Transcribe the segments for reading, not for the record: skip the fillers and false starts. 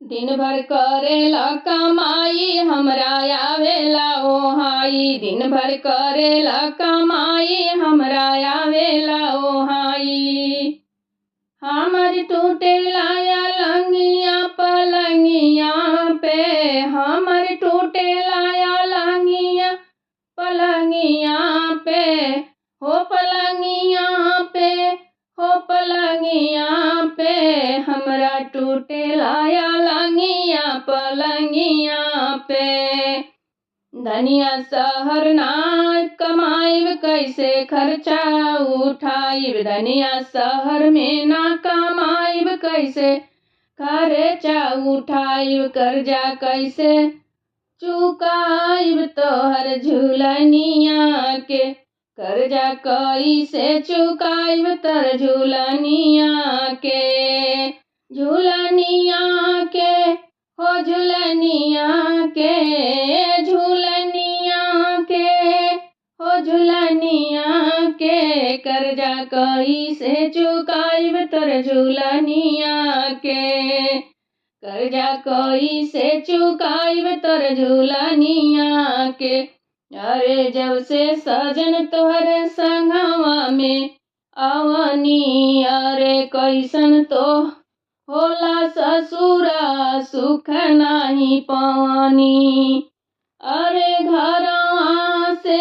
दिन भर करेला कमाई हमरा आवेला ओहाई। दिन भर करेला कमाई हमरा आवेला ओहाई। हमर टूटेला अलंगिया पलंगिया पे, हमर टूटेला अलंगिया पलंगिया पे, हो पलंगिया पे, हो पलंगिया पे, हमरा टूटेला अलंगिया पलंगिया पे। धनिया शहर ना कमाइब कैसे खर्चा उठाइब, धनिया शहर में ना कमाइब कैसे खर्चा उठाइब। कर्जा कैसे चुकाइब तोहर झूलनिया के, कर्जा कैसे चुकाइब तर झूलनिया के। झूलनिया के हो झूलनिया के, झूलनिया के हो झूलनिया के, कर्जा कैसे चुकाइब तर झूलनिया के, कर्जा कैसे चुकाइब तर झूलनिया के। अरे जब से सजन तोहर संगवा में आवनी, अरे कैसन तो होला ससुरा सुख नाही पानी। अरे घरवा से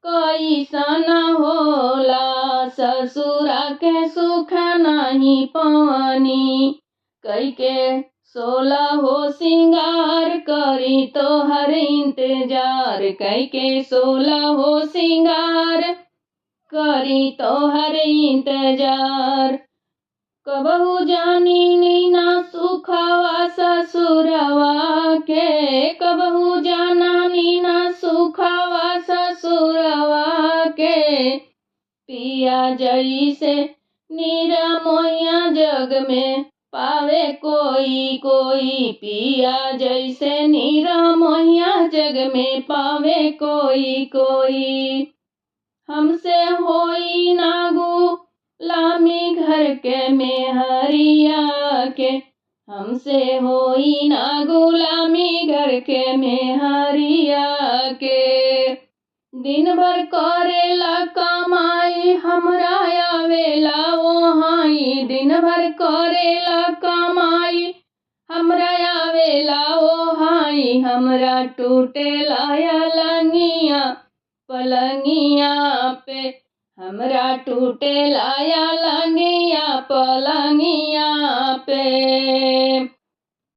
कैसन होला ससुरा के सुख नाही पानी। कई के 16 हो सिंगार करी तोहर इंतजार, कई के 16 हो सिंगार करी तोहर इंतजार। कबहू जानी नीना सुखवा ससुरवा के, कबहू जाना नीना सुखवा ससुरवा के। पिया जैसे निरमोइया जग में पावे कोई कोई, पिया जैसे निरमोइया जग में पावे कोई कोई। हमसे होई ना गुलामी घर के मेहरिया के, हमसे होई ना गुलामी घर के मेहरिया के। दिन भर करेला कमाई हमरा आवेला ओहाई, दिन भर करेला कमाई हमरा आवेला ओहाई। हमरा टूटेला अलंगिया पलंगिया पे, हमरा टूटेला अलंगिया पलंगिया पे।